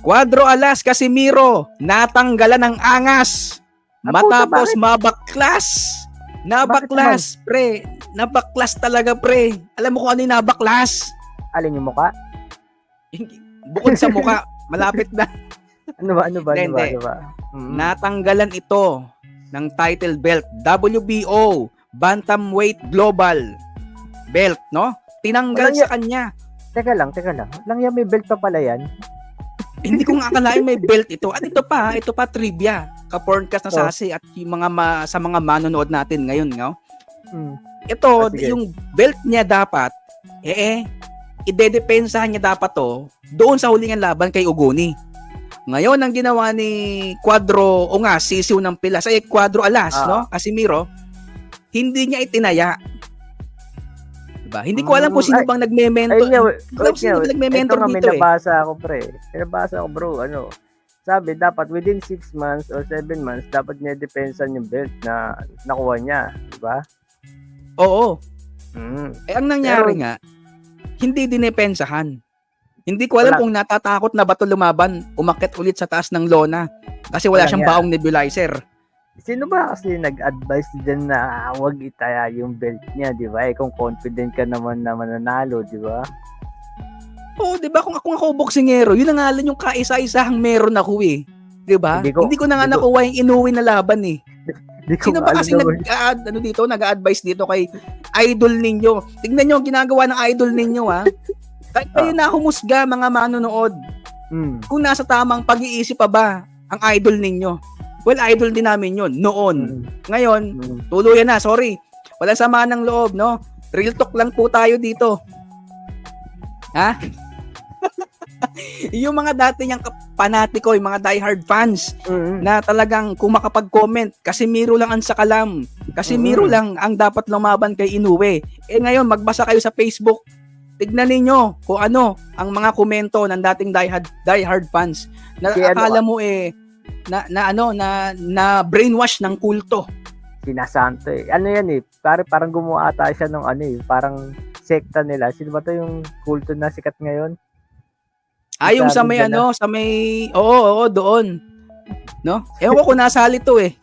Cuadro Alas Casimiro, natanggalan ng angas. Matapos mabaklas. Nabaklas, pre. Nabaklas talaga, pre. Alam mo kung ano yung nabaklas? Alin yung mukha? Bukod sa mukha, malapit na. Ano ba? Hindi. Natanggalan ito ng title belt. WBO, Bantamweight Global belt, no? Tinanggal sa kanya. Teka lang. Lang yan, may belt pa pala yan. Hindi ko nga akalain may belt ito. At ito pa trivia. Ka-porncast na sasi at yung sa mga manonood natin ngayon, no? Ito, yung belt niya dapat, idedepensahan niya dapat to doon sa hulingan laban kay Ugoni. Ngayon, ang ginawa ni Cuadro, sisiw ng pilas, Cuadro Alas, no? Casimiro, hindi niya itinaya. Diba? Hindi ko alam kung sino bang nagme-mentor. Sino bang nagme-mentor dito Pinabasa ako, bro. Sabi, dapat within 6 months or 7 months, dapat niya depensan yung belt na nakuha niya. Diba? Oo. Ang nangyari nga, hindi dinepensahan. Hindi ko alam kung natatakot na ba ito lumaban, umakyat ulit sa taas ng lona kasi wala siyang baong nebulizer. Sino ba kasi nag-advise dyan na huwag itaya yung belt niya, di ba? Kung confident ka naman na mananalo, di ba? Oo, di ba? Kung ako boksingero, yun ang ngalan yung kaisa-isahang meron ako eh. Di ba? Hindi ko na nga nakuha yung inuwi na laban eh. Sino ba kasi nag-advise dito kay idol ninyo? Tignan nyo ang ginagawa ng idol ninyo ha. Kahit kayo na humusga mga manonood. Kung nasa tamang pag-iisip pa ba ang idol ninyo? Well, idol din namin yun noon. Ngayon, tuluyan na, sorry. Walang sama ng loob, no? Real talk lang po tayo dito. Ha? Yung mga dati niyang panatiko, yung mga diehard fans na talagang kung makapag-comment, Casimiro lang ang sakalam. Casimiro lang ang dapat lumaban kay Inoue. Ngayon, magbasa kayo sa Facebook. Tignan ninyo kung ano ang mga komento ng dating diehard fans. Na akala mo na brainwash ng kulto. Sinasanto eh. Ano yan eh, parang gumawa ata siya ng parang sekta nila. Sino ba to yung kulto na sikat ngayon? Yung sa may oo, doon. No? Ewan ko kung nasali to eh.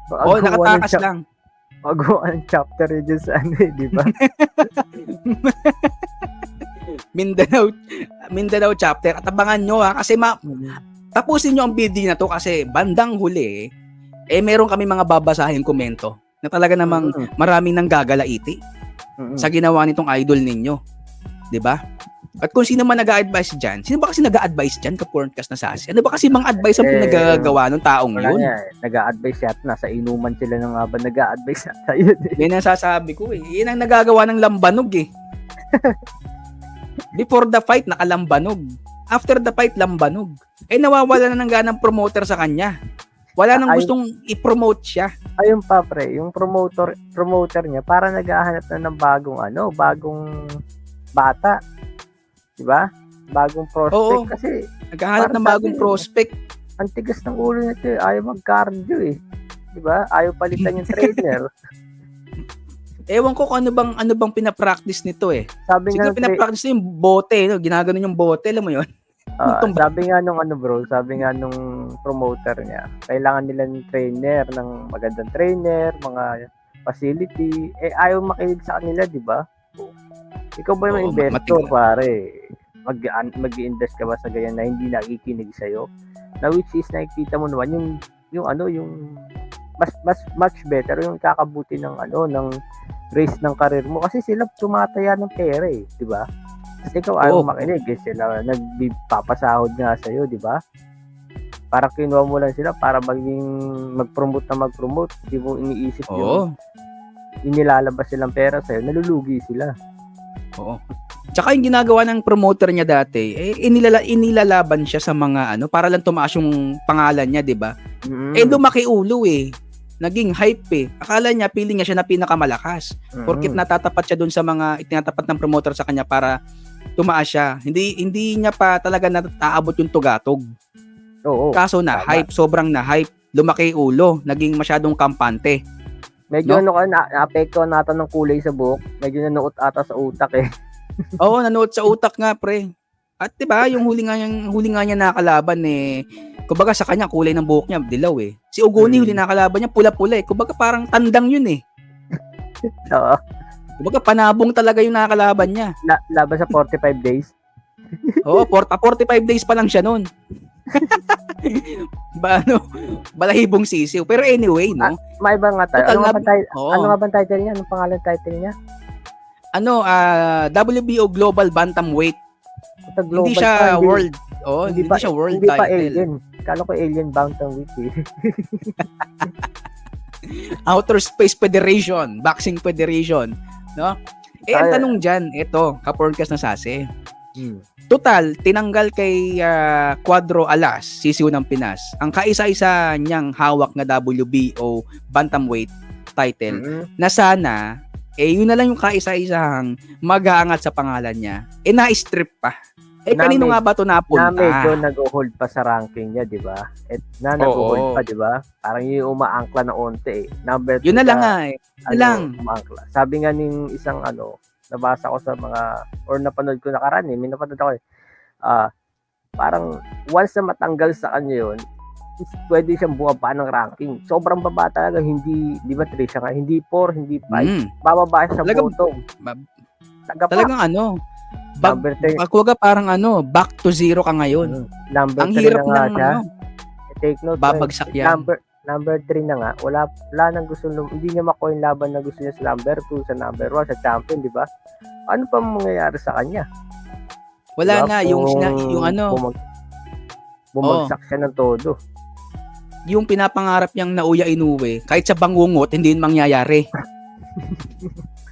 Nakatakas lang. Magawa ng chapter yun sa di ba? Mindanao chapter. At abangan nyo kasi tapusin nyo ang video na to kasi bandang huli meron kami mga babasahin komento na talaga namang maraming nang gagalaiti sa ginawa nitong idol ninyo. 'Di ba? At kung sino man nag-a-advise dyan, sino ba kasi nag-a-advise dyan ka-porncast na sasi? Ano ba kasi mga advice ang pinagagawa ng taong yun? Nag-a-advise yata, nasa inuman sila ng habang nag-a-advise yata yun. Yan ang sasabi ko eh. Yan ang nagagawa ng lambanog eh. Before the fight, nakalambanog. After the fight, lambanog. Nawawala na ng ganang promoter sa kanya. Wala nang gustong i-promote siya. Ayun pa pre, yung promoter niya para naghahanap na ng bagong bata. Diba? Bagong prospect. Kasi naghahanap ng bagong prospect. Ang tigas ng ulo nito ayaw mag-cardio eh. Diba? Ayaw palitan yung trainer. Ewan ko kung ano bang pinapractice nito eh. Siguro pinapractice yung bote, no? Ginaganon yung bote, alam mo yun? Sabi nga nung promoter niya, kailangan nila ng trainer, ng magandang trainer, mga facility. Ayaw makinig sa kanila, diba? Ikaw ba yung investor, pare? Mag-i-invest ka ba sa ganyan na hindi nakikinig sa'yo? Na which is nakikita mo naman yung much better yung kakabuti ng race ng karir mo kasi sila tumataya ng pera eh, di ba? Kasi ikaw ayaw makinig sila nagpapasahod nga sa'yo, di ba? Para kinuha mo lang sila para mag-promote, di mo iniisip yung inilalabas silang pera sa'yo, nalulugi sila. Oo. Tsaka yung ginagawa ng promoter niya dati, inilalaban siya sa mga para lang tumaas yung pangalan niya, 'di ba? Lumaki ulo eh. Naging hype eh. Akala niya feeling niya siya na pinakamalakas. Porket natatapat siya doon sa mga itinatapat ng promoter sa kanya para tumaas siya. Hindi niya pa talaga nataabot yung tugatog. Oo. Kaso hype, sobrang na hype. Lumaki ulo, naging masyadong kampante. Medyo naapektuhan nata ng kulay sa buhok. Medyo nanuot ata sa utak eh. Oo, nanuot sa utak nga, pre. At 'di ba, yung huli nga niya nakalaban eh, kumbaga sa kanya kulay ng buhok niya dilaw eh. Si Ogoni huli nakalaban niya pula-pula eh. Kumbaga parang tandang yun eh. Oo. Kumbaga panabong talaga yung nakalaban niya. Laban sa 45 days. Oo, 45 days pa lang siya noon. Balahibong sisiw. Pero anyway, no? May iba nga tayo. Ano nga ba title niya? Anong pangalan title niya? WBO Global Bantamweight. Hindi siya world. Hindi siya world title. Hindi pa title. alien. Kala ko alien bantamweight eh. Outer Space Federation, Boxing Federation, no? Ang tanong diyan, ito, Ka-Porncast na Sase. Total, tinanggal kay Cuadro Alas, sisiw ng Pinas, ang kaisa-isa niyang hawak na WBO Bantamweight title na sana, yun na lang yung kaisa-isang mag-aangat sa pangalan niya. Na-strip pa. Kanino nga ba ito napunta? Na medyo nag-hold pa sa ranking niya, di ba? Nag-hold pa, di ba? Parang yung umaangkla na onte eh. Number 2 yun na lang nga eh. Umaangkla. Sabi nga ning isang nabasa ko sa mga, or napanood ko nakaraan eh, may napanood ako eh. Parang once na matanggal sa kanya yun, pwede siyang bumaba ng ranking. Sobrang baba talaga, hindi, di ba Trisha nga, hindi 4, hindi 5. Bababa siya sa bottom. Talagang parang back to zero ka ngayon. Number ang hirap ng take note, babagsak yan. Number 3 na nga, wala nang gusto, hindi niya makuha yung laban na gusto niya sa number 2, sa number 1, sa champion, di ba? Ano pa mangyayari sa kanya? Wala diba? nga, yung bumagsak siya ng todo. Yung pinapangarap niyang nauya inuwi, kahit sa bangungot, hindi yun mangyayari.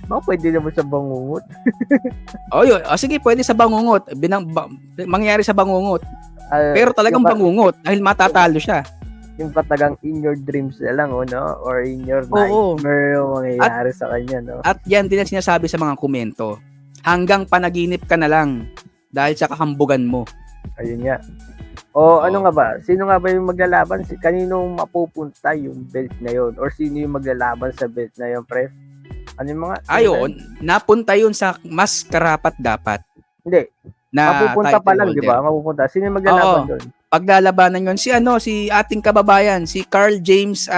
Pwede naman sa bangungot. Sige, pwede sa bangungot. Mangyayari sa bangungot. Pero talagang bangungot dahil matatalo siya. Yung patagang in your dreams na lang, no? Or in your nightmare yung mangyayari sa kanya, no? At yan din ang sinasabi sa mga komento. Hanggang panaginip ka na lang dahil sa kahambugan mo. Ayun nga. Ano nga ba? Sino nga ba yung maglalaban? Kaninong mapupunta yung belt na yon? Or sino yung maglalaban sa belt na yon, pre? Ano yung mga... napunta yun sa mas karapat dapat. Hindi. Mapupunta pa lang, di ba? Mapupunta. Sino yung maglalaban doon? Paglalabanan yun, si ating kababayan, si Carl James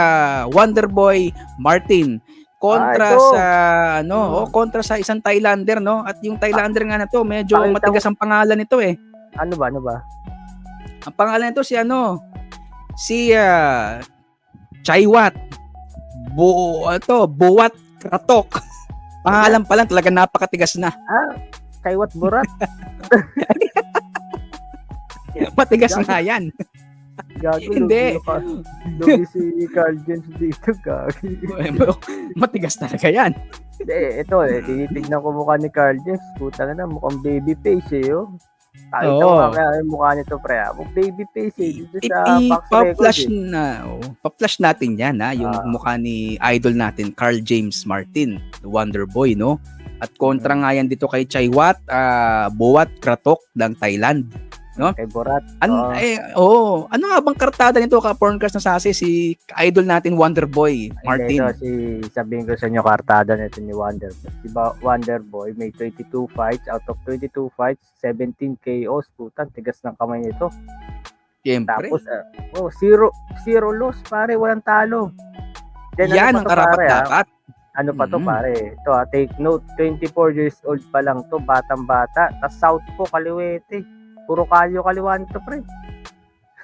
Wonderboy Martin kontra kontra sa isang Thailander, no? At yung Thailander nga na to, medyo matigas ang pangalan nito eh. Ano ba? Ang pangalan nito si Chaiwat Buwat Kratok. Pangalan pa lang talaga napakatigas na. Chaiwat Burat. Matigas na yan. Gago, hindi. Lugi si Carl James dito, gagi. Matigas talaga yan. Hindi, ito tinitignan ko mukha ni Carl James. Puta na, mukhang baby face eh, oh. Ito yung mukha nito, pre. Baby face eh. Dito sa box pa-flash record. Pa-flash natin yan, yung mukha ni idol natin, Carl James Martin, the Wonder Boy, no? At kontra nga yan dito kay Chaiwat Buwat Kratok ng Thailand. No? Kay Borat. Ano nga bang kartada nito Ka-Porncast na Sase, si idol natin Wonder Boy Martin? Sabihin ko sa inyo kartada nito ni Wonder Boy. Diba Wonder Boy may 22 fights, out of 22 fights 17 KOs, putan, tigas ng kamay nito. Siyempre. Tapos zero loss, pare, walang talo. Then, yan ang karapat-dapat. Ano pa to, pare? Ito, take note, 24 years old pa lang to, batang-bata. Tas southpaw, kaliwete. Puro kalyo kaliwan to, pre.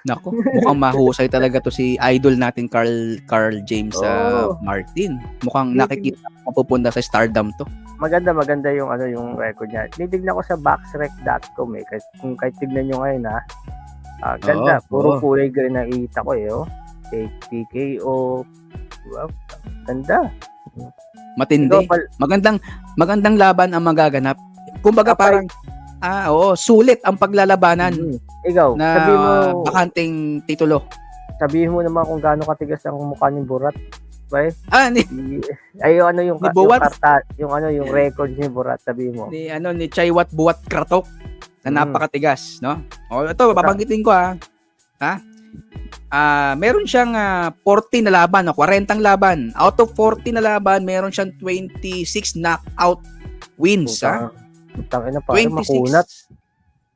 Nako, mukhang mahusay talaga to si idol natin Carl James Martin. Mukhang nakikita mapupunta sa Stardom to. Maganda yung yung record niya. Titignan ko sa boxrec.com eh. Kahit tignan niyo ngayon ganda. Puro kulay green na kita ko eh. TKO. Wow, ganda. Matindi. Magandang laban ang magaganap. Kumbaga parang sulit ang paglalabanan. Ikaw, na sabihin mo bakanting titulo. Sabihin mo naman kung gaano katigas ang mukha ni Borat. Bay? Yung yung record ni Borat, sabihin mo. Ni Chaiwat Buwat Kratok na napakatigas, no? Ito babanggitin ko meron siyang 40 na laban, 40 laban. Out of 40 na laban, meron siyang 26 knockout wins, Tangina pa, makunat.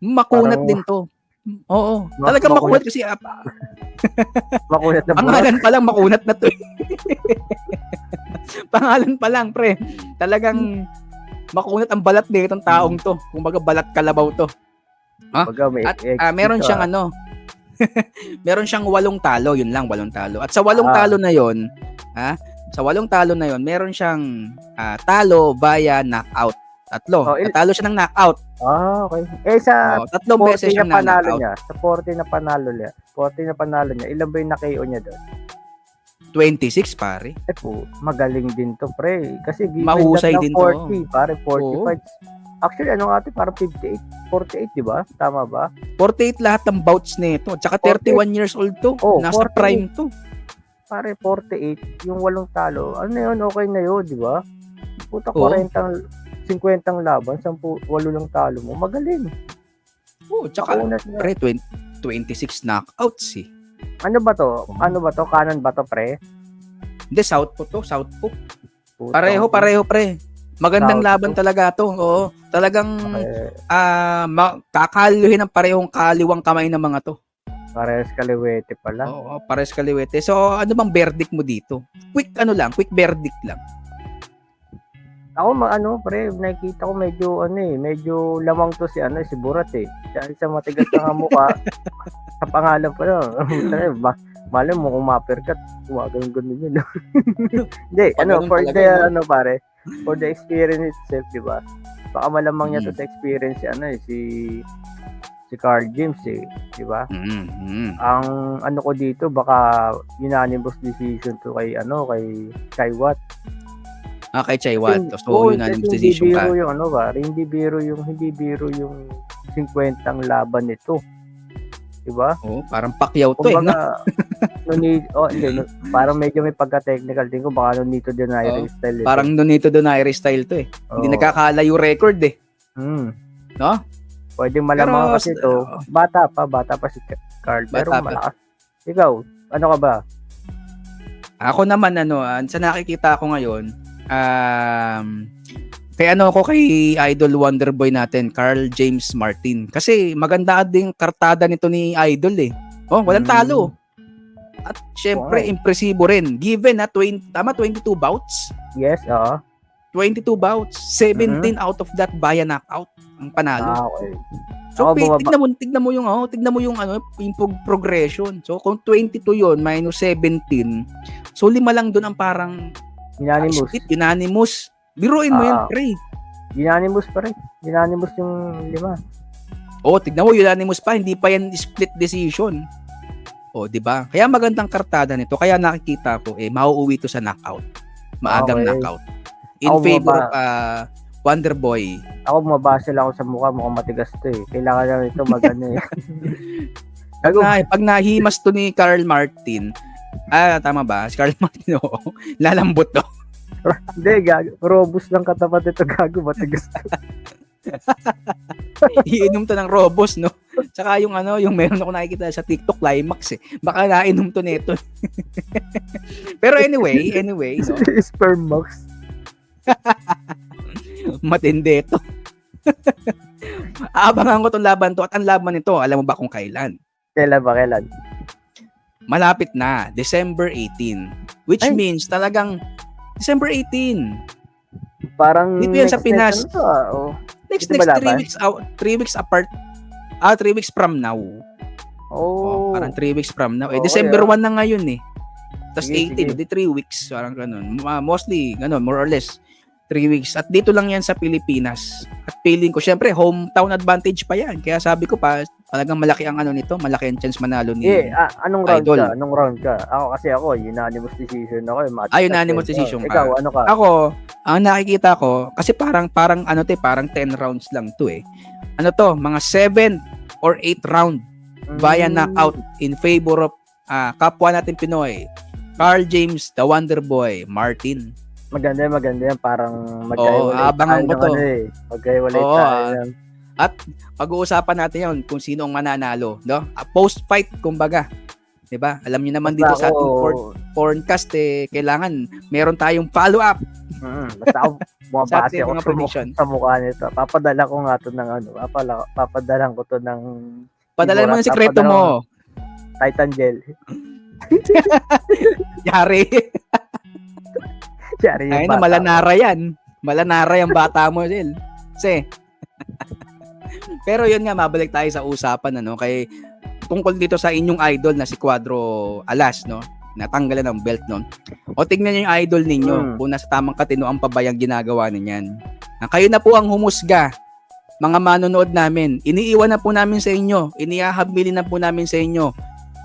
Makunat din to. Oo. Talagang makunat kasi makunat na pangalan pa lang makunat na to. Pangalan pa lang, pre. Talagang makunat ang balat nitong taong to. Kumbaga balat kalabaw to. At meron siyang meron siyang 8 talo, yun lang, 8 talo. At sa 8 talo na yun, meron siyang talo via knockout. 3. Natalo siya ng knockout. Okay. Sa 3 beses siyang panalo niya. Sa 40 na panalo niya, ilan ba yung na-KO niya doon? 26, pare. Magaling din to, pre. Kasi given mahusay that din 40, pare, 45. Actually, parang 58, 48, di ba? Tama ba? 48 lahat ng bouts nito. Tsaka 31 years old to. Nasa 48. Prime to. Pare, 48, yung 8 talo. Ano na yun? Okay na yun, di ba? Puta, 50 laban, 8 lang talo mo. Magaling. Tsaka, pre, 26 knockouts eh. Ano ba to? Kanan ba to, pre? Hindi, southpaw to. Southpaw. Pareho, pre. Magandang laban talaga to. Oo. Talagang kakaluhin ng parehong kaliwang kamay ng mga to. Pares kaliwete pala. Oo, pares kaliwete. So, ano bang verdict mo dito? Quick verdict lang. Ako pre, nakikita ko medyo lamang to si Burat eh. Dahil sa matigas na mukha, sa pangalan pa lang. Malay mo kung ma-uppercut, ganun yun. Hindi, pare, for the experience itself, di ba? Baka malamang niya to sa experience si Carl James eh, di ba? Ang ko dito, baka unanimous decision to kay Chai Watt. Kay Chai Watt. So, unanimous decision ka. Hindi biro yung 50 laban nito. Diba? Parang Pacquiao to parang medyo may pagka-technical din ko. Baka Nonito Donaire style. Parang Nonito Donaire style to eh. Hindi nagkakalayo record eh. No? Pwede malamang kasi to. Bata pa si Carl. Pero malakas. Ikaw, ano ka ba? Ako naman, sa nakikita ko ngayon, kay Idol Wonderboy natin, Carl James Martin. Kasi maganda din kartada nito ni Idol eh. Walang talo. At syempre, impresibo rin. Given 22 bouts. Yes, 22 bouts. 17 out of that via knockout ang panalo. Okay. So, tignan mo yung progression. So, kung 22 yon minus 17, so 5 lang doon ang parang unanimous. Biruin mo yan, pre. Unanimous pa rin. Unanimous yung 5. Tignan mo, unanimous pa. Hindi pa yan split decision. Di ba? Kaya magandang kartada nito. Kaya nakikita ko, mauuwi to sa knockout. Maagang knockout. In favor of Wonderboy. Ako, mabase lang ako sa mukha. Mukhang matigas to eh. Kailangan lang ito magano eh. Pag nahimas to ni Carl Martin, tama ba? Si Carl Martin, lalambot to. Hindi, robust lang katapat ito, matigas to. Iinom to ng robust, no? Tsaka yung meron ako nakikita sa TikTok Climax eh. Baka nainom to nito. Pero anyway, no? Sperm Max. Matindi ito. Aabangan ko itong laban to. At ang laban nito, alam mo ba kung kailan? Kailan? Malapit na, December 18. Which means talagang December 18. Parang dito yan sa Pinas. Next 3 weeks apart. 3 weeks from now. Parang 3 weeks from now. December 1 na ngayon eh. Tapos 18, di 3 weeks. Parang ganun. Mostly, ganun, more or less. 3 weeks. At dito lang yan sa Pilipinas. At feeling ko, syempre, hometown advantage pa yan. Kaya sabi ko pa, talagang malaki ang nito, malaki ang chance manalo ni anong round Idol. Anong round ka? Ako, unanimous decision ako. Unanimous decision ka. Ikaw, ano ka? Ako, ang nakikita ko, kasi parang 10 rounds lang to eh. Mga 7 or 8 round via knockout in favor of kapwa natin Pinoy. Carl James, the Wonderboy, Martin. Maganda yan. Parang magkaiwalay. Abangan ko to. Magkaiwalay tayo. At pag-uusapan natin yun kung sino ang mananalo. No? Post-fight, kumbaga. Diba? Alam niyo naman dito sa ating porncast, kailangan meron tayong follow-up. bumabase ating ako mga prediction. sa mukha nito. Papadala ko nga to ng papadalan ko to ng Padala mo ng sikreto mo. Titan gel. Yari. Ay na, malanara yan. Malanara yung bata mo, Jel. Kasi, pero yun nga, mabalik tayo sa usapan, kay tungkol dito sa inyong idol na si Cuadro Alas, natanggalan ng belt nun. O tignan niyo yung idol ninyo kung nasa tamang katinoang pabayang ginagawa ninyan. Kayo na po ang humusga, mga manonood namin. Iniiwan na po namin sa inyo, iniahabilin na po namin sa inyo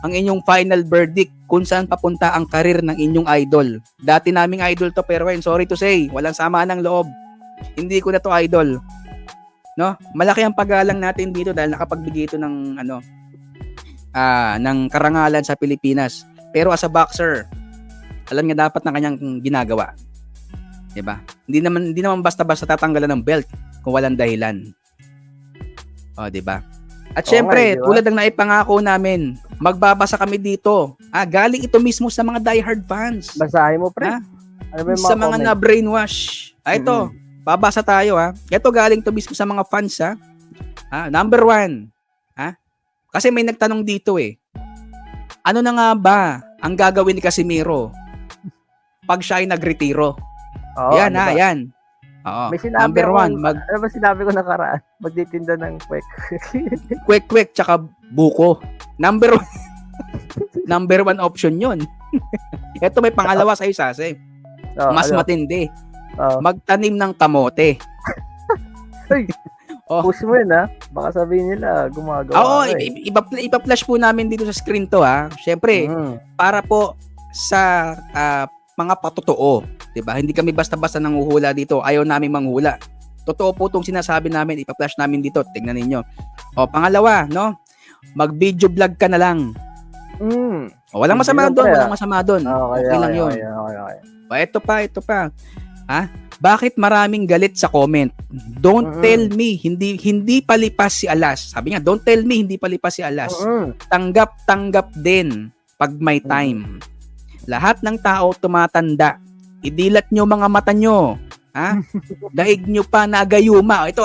ang inyong final verdict kung saan papunta ang karir ng inyong idol. Dati naming idol to, pero sorry to say, walang sama ng loob. Hindi ko na to idol. Malaki ang paggalang natin dito dahil nakapagbigay ito ng ng karangalan sa Pilipinas. Pero as a boxer, alam nga dapat na kanyang ginagawa. 'Di ba? Hindi naman basta-basta tatanggalan ng belt kung walang dahilan. 'Di ba? At syempre, tulad ng naipangako namin, magbabasa kami dito. Galing ito mismo sa mga diehard fans. Basahin mo, pre. Ano ba sa mga na-brainwash. Ito, babasa tayo, Ito galing to mismo sa mga fans, Number 1. Kasi may nagtanong dito, ano na nga ba ang gagawin ni Casimiro pag siya ay nagretiro? Yan, yan. Oo. May sinabi number 1, ano ba sinabi ko nakaraan? Magtitinda ng kwek. Kwek tsaka buko. Number 1 option 'yon. Ito may pangalawa sa Sase. Mas matindi. Magtanim ng kamote. Hey, push mo yun, baka sabihin nila gumagawa. Ipa-flash po namin dito sa screen to, Syempre, para po sa mga patotoo, 'di ba? Hindi kami basta-basta nanghuhula dito. Ayaw naming manghula. Totoo po 'tong sinasabi namin, ipa-flash namin dito. Tingnan ninyo. Pangalawa, mag-video vlog ka na lang. Walang masama doon, Okay lang 'yun. Okay. Ito pa. Bakit maraming galit sa comment? Don't tell me hindi palipas si Alas. Sabi niya, don't tell me hindi palipas si Alas. Tanggap din pag may time. Lahat ng tao tumatanda. Idilat nyo mga mata nyo. Daig nyo pa na gayuma. Ito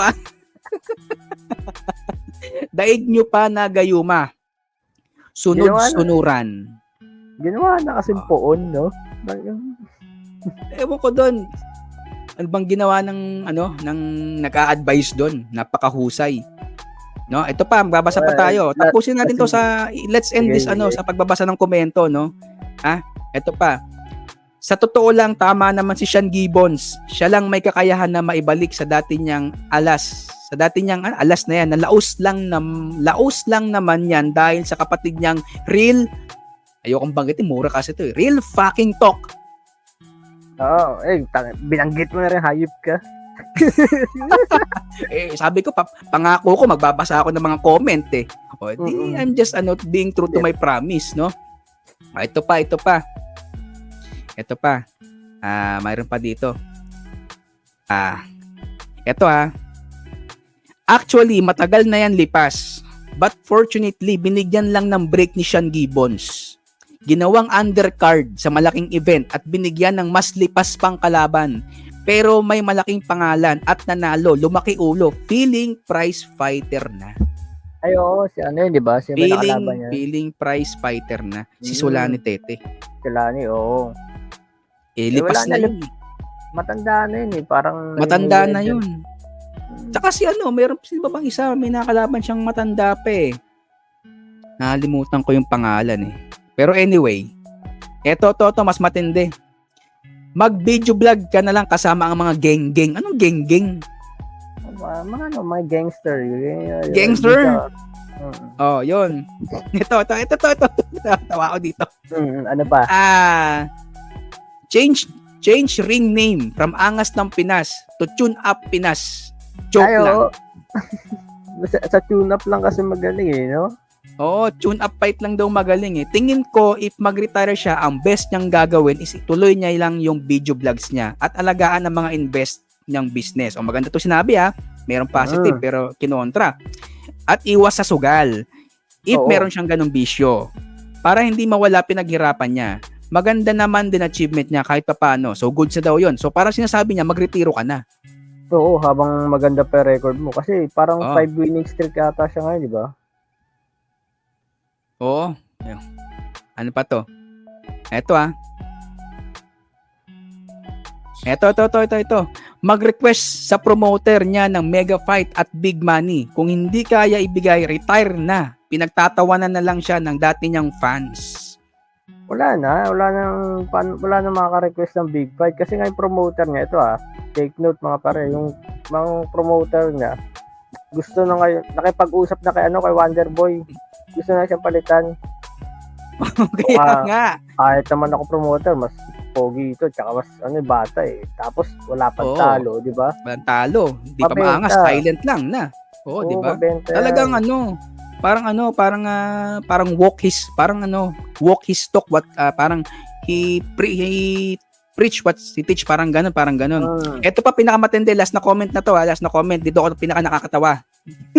Daig nyo pa na gayuma. Sunod-sunuran. Ginawa na kasing poon, no? Ewan ko doon. Ano bang ginawa ng nag-a-advise doon? Napakahusay. Ito pa, magbabasa pa tayo. Tapusin natin to sa let's end this sa pagbabasa ng komento, Ito pa. Sa totoo lang, tama naman si Sean Gibbons. Siya lang may kakayahan na maibalik sa dati niyang alas. Sa dati niyang alas na yan, na laos lang naman yan dahil sa kapatid niyang real, ayokong banggitin, mura kasi ito, real fucking talk. Binanggit mo na rin, hayop ka. Sabi ko, pangako ko, magbabasa ako ng mga comment I'm just being true to my promise, no? Ito pa. Mayroon pa dito. Ito Actually, matagal na yan lipas. But fortunately, binigyan lang ng break ni Sean Gibbons. Ginawang undercard sa malaking event at binigyan ng mas lipas pang kalaban. Pero may malaking pangalan at nanalo, lumaki ulo, feeling prize fighter na. Ay, oo, si ano yun, di ba? Si feeling prize fighter na. Si Solani Tete. Solani, oo. Lipas na yun. Matanda na yun parang... Matanda na yun. Tsaka si meron pa bang isa, may nakalaban siyang matanda pa Nakalimutan ko yung pangalan Pero anyway, eto, mas matindi. Mag-video vlog ka na lang kasama ang mga geng-geng. Anong geng-geng? Mga gangster. Gangster? Yun. Ito. Tawa ko dito. Ano pa? Change ring name from Angas ng Pinas to Tune Up Pinas. Joke lang. Sa tune up lang kasi magaling no? Tune up fight lang daw magaling Tingin ko, if mag-retire siya, ang best niyang gagawin is ituloy niya lang yung video vlogs niya at alagaan ng mga invest niyang business. Maganda to sinabi Merong positive pero kinontra. At iwas sa sugal. If meron siyang ganung bisyo. Para hindi mawala pinaghirapan niya. maganda naman din achievement niya kahit paano. So, good sa daw yun. So, parang sinasabi niya, magretiro ka na. Oo, habang maganda pa record mo. Kasi parang Oo. 5 winning streak ata siya ngayon, di ba? Oo. Ano pa to? Eto Ito. Mag-request sa promoter niya ng mega fight at big money. Kung hindi kaya ibigay, retire na. Pinagtatawanan na lang siya ng dati niyang fans. Wala na makaka-request ng big fight. Kasi nga yung promoter niya, ito take note mga pare, yung mga promoter niya, gusto na ngayon, nakipag-usap na kay Wonderboy. Gusto na siyang palitan. Kaya nga. Kahit naman ako promoter, mas pogi ito, tsaka mas bata eh. Tapos wala pang talo, di ba? Walang talo. Hindi pa maangas, silent lang na. Oo, di ba? Talagang parang walk his talk, parang he preach what he teach, parang ganun. Ito pa pinakamatindi, last na comment dito ako pinaka nakakatawa.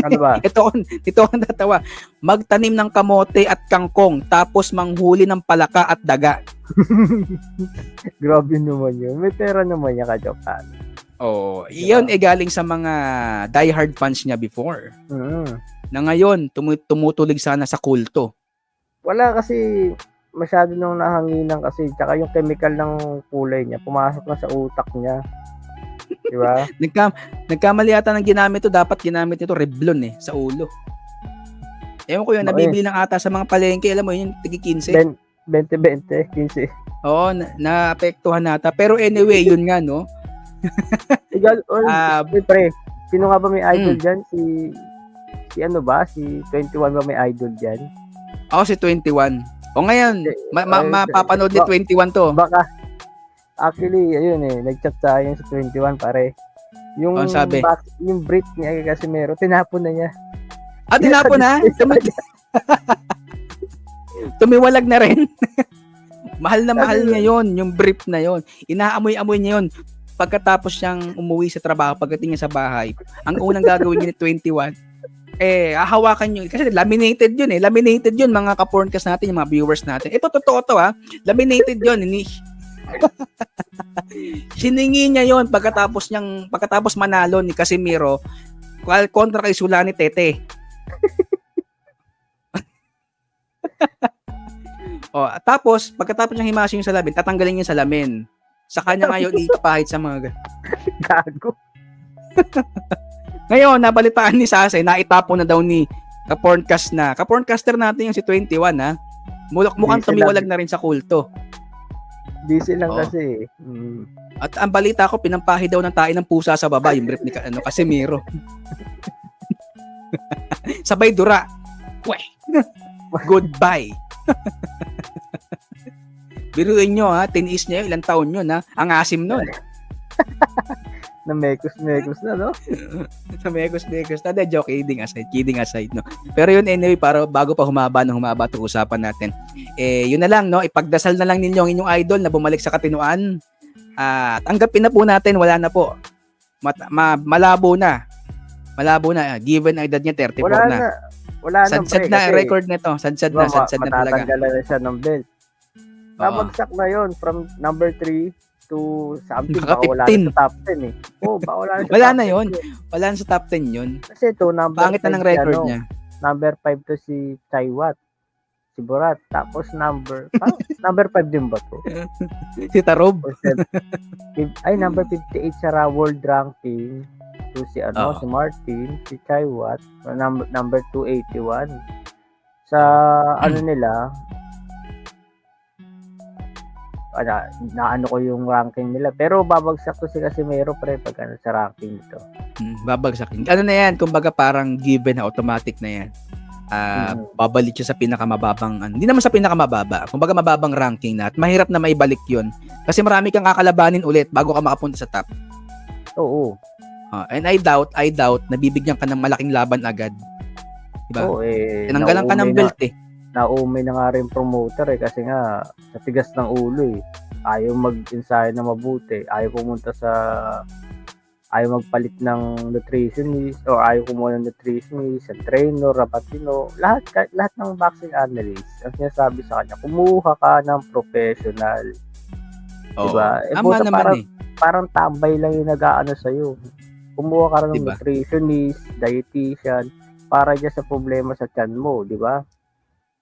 Ano ba? Ito ako natawa. Magtanim ng kamote at kangkong, tapos manghuli ng palaka at daga. Grabe naman yun. May pera naman yan ka-Japan. Oh, iyon galing sa mga diehard fans niya before. Na ngayon, tumutulig sana sa kulto. Wala kasi masyado nung nahanginan kasi, tsaka yung chemical ng kulay niya, pumasok na sa utak niya. Di ba? Nagkamali ata ng ginamit to, dapat ginamit nito Revlon sa ulo. Ewan ko yun, nabibili ng ata sa mga palengke, alam mo yun, tigi 15. 20, 15. Oo, naapektuhan nata. Pero anyway, yun nga, no? Pre, sino nga ba may idol dyan? Si 21 ba may idol dyan? Ako si 21. O ngayon, mapapanood ni 21 to. Baka, actually, ayun nag-chat tayo sa 21 pare. Yung sabi? Yung brief niya kay Casimero, tinapon na niya. Tinapon na? Tumiwalag na rin. Mahal na mahal niya yon, yung brief na yon. Inaamoy-amoy niya yon. Pagkatapos siyang umuwi sa trabaho, pagdating niya sa bahay, ang unang gagawin niya ni 21, hahawakan niyo. Kasi laminated yun Laminated yun, mga ka-porncast natin, yung mga viewers natin. Ito, totoo to Laminated yun. Siningi niya yon pagkatapos manalo ni Casimiro kontra kay Sulani Tete. Tapos pagkatapos niyang himasin yung salamin, tatanggalin niya yung salamin. Sa kanya ngayon ipahid sa mga gago. Ngayon nabalitaan ni Sasay na itapon na daw ni ka-porncaster natin yung si 21 mukhang tumiwalag na rin sa kulto. Busy lang kasi. At ang balita ko, pinampahi daw ng tae ng pusa sa baba, yung brief ni Casimiro. Sabay dura. Goodbye. Biruin nyo tiniis niya ilang taon yun ang asim nun. Na mekos na, no? Na mekos na. Joke, kidding aside, no? Pero yun, anyway, para bago pa humaba itong usapan natin, yun na lang, no? Ipagdasal na lang ninyo ang inyong idol na bumalik sa katinuan. Tanggapin na po natin, wala na po. Malabo na. Given ang edad niya, 34 na. Wala na. Sadsad na record nito. Sadsad na talaga. Matatanggalan na siya ng belt. Babagsak na yun from number 3 to something. Wala na sa top 10 wala na yun. Wala na sa top 10 yun. Kasi ito, pangit na ng record niya. Number 5 to si Chaiwat. Si Borat. Tapos number 5 din ba to? Si Tarob. Number 58 sa world ranking. To si si Martin, si Chaiwat, number 281. Sa nila, naano ko yung ranking nila. Pero babagsak to si Casimero pre pag sa ranking nito. Babagsak. Ano na yan? Kumbaga parang given na automatic na yan. Babalik siya sa pinakamababang, hindi naman sa pinakamababa, kumbaga mababang ranking na at mahirap na maibalik yun. Kasi marami kang kakalabanin ulit bago ka makapunta sa top. Oo. And I doubt nabibigyan ka ng malaking laban agad. Diba? Oo, tinanggalan ka ng belt Naumay na nga rin promoter kasi nga sa tigas ng ulo Ayaw mag-ensayo na mabuti. Ayaw pumunta sa ayaw magpalit ng nutritionist o ayaw kumuha ng nutritionist, ang trainer, rabatino, lahat ng boxing analyst, ang sinasabi sa kanya, kumuha ka ng professional. Diba? Tama naman parang tambay lang yung nag-aano sa'yo. Kumuha ka ng diba? Nutritionist, dietitian, para dyan sa problema sa tiyan mo, di ba?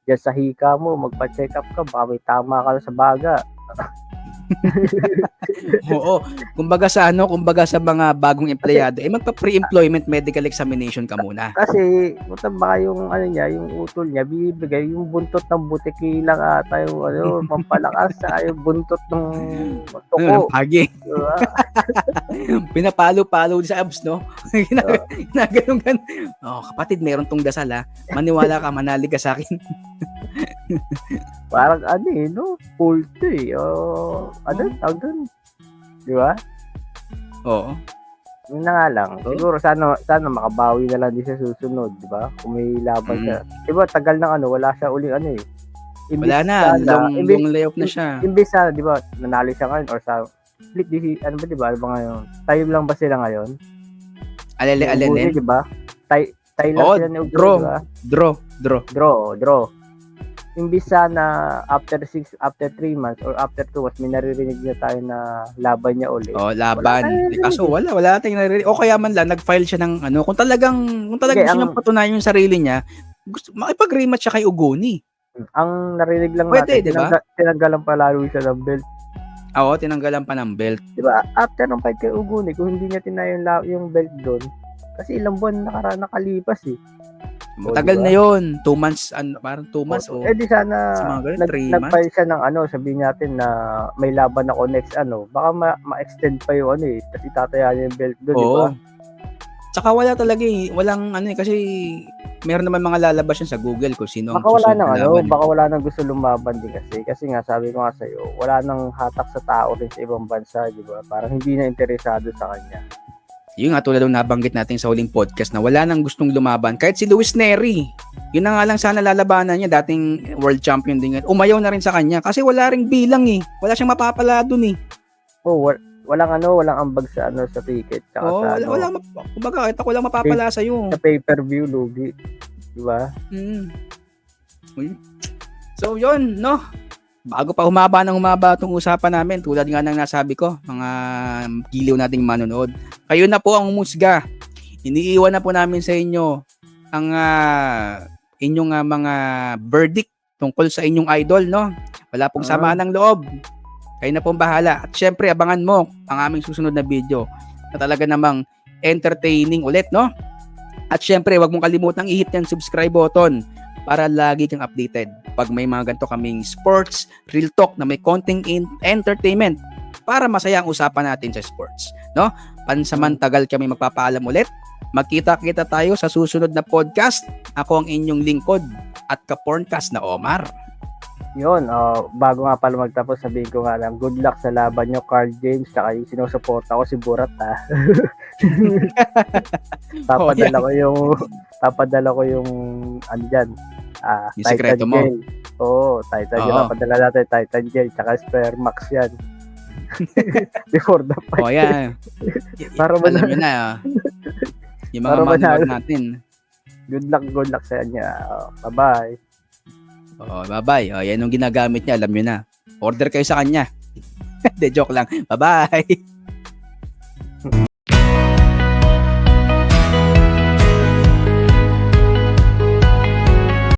Dyan sa hika mo, magpa-check up ka, baka may tama ka sa baga. Oo. Kumbaga sa mga bagong empleyado, magpa-pre-employment medical examination ka muna. Kasi, baka yung yung utol niya, bibigay yung buntot ng butiki lang ata yung pampalakas sa yung buntot ng tuko. Pagi. Diba? Pinapalo-palo sa abs, no? Ginaganon. Kapatid, meron tong dasal, ha? Maniwala ka, manali ka sa akin. Parang full to tawag dun. Di ba? Oo. Yun na nga lang. Siguro sana makabawi na lang din sa susunod, di ba? Kung may laban siya. Di ba, tagal ng wala siya uling Wala na, long layoff na siya. Imbis sa, di ba, nanalo siya ngayon or sa split decision, di ba? Ano ba ngayon? Tayo lang ba sila ngayon? Alele. Di ba? Tayo lang sila ni Ugro, di ba? Draw. Imbis na after 3 months or after 2 months, may naririnig na tayo na laban niya ulit. Laban. Kaso wala tayong naririnig. O kaya man lang, nag-file siya ng kung talagang gusto niyang patunayan yung sarili niya, makipag-rematch siya kay Ugoni. Ang narinig lang natin, diba? Tinanggalan pa lalo siya ng belt. Oo, tinanggalan pa ng belt. Diba, after ng fight kay Ugoni, kung hindi niya tinayo yung belt doon, kasi ilang buwan nakalipas Matagal na yun. 2 months, parang 2 months. Di sana, nag-file siya ng sabihin natin na may laban ako next baka ma-extend pa yung kasi tataya niya yung belt doon, di ba? Tsaka wala talaga walang kasi meron naman mga lalabas yan sa Google kung sino ang baka wala nang gusto lumaban din kasi nga sabi ko nga sa'yo, wala nang hatak sa tao rin sa ibang bansa, di ba? Parang hindi na interesado sa kanya. Yung nga tulad ng nabanggit natin sa huling podcast na wala nang gustong lumaban. Kahit si Luis Neri, yun na nga lang sana lalabanan niya, dating world champion din yan. Umayaw na rin sa kanya kasi wala ring bilang Wala siyang mapapala dun walang ambag sa sa ticket. Tsaka kumbaga, kahit ako lang mapapala sa'yo. Sa pay-per-view, lugi. Diba? So, yun, no? Bago pa humaba itong usapan namin, tulad nga ng nasabi ko, mga giliw nating manonood, kayo na po ang umusga. Iniiwan na po namin sa inyo ang inyong mga verdict tungkol sa inyong idol, no? Wala pong samaan ng loob. Kayo na pong bahala. At syempre, abangan mo ang aming susunod na video na talaga namang entertaining ulit, no? At syempre, wag mong kalimutang i-hit yung subscribe button para lagi kang updated pag may mga ganito kaming sports, real talk na may konting entertainment para masaya ang usapan natin sa sports, no? Pansamantagal kami magpapaalam ulit. Magkita-kita tayo sa susunod na podcast. Ako ang inyong lingkod at ka-porncast na Omar. Yun, bago nga pala magtapos, sabihin ko nga lang, good luck sa laban nyo, Carl James, saka yung sinusuporta ko si Burat, Papadala ko yung dyan, yung sekreto mo. Titan Gel. Papadala natin Titan Gel, tsaka Spare Max yan. Before the fight. Yan. Para alam nyo na, yung mga manual natin. Good luck sa inyo. Bye-bye. Bye-bye. Yan yung ginagamit niya, alam nyo na. Order kayo sa kanya. De, joke lang. Bye-bye.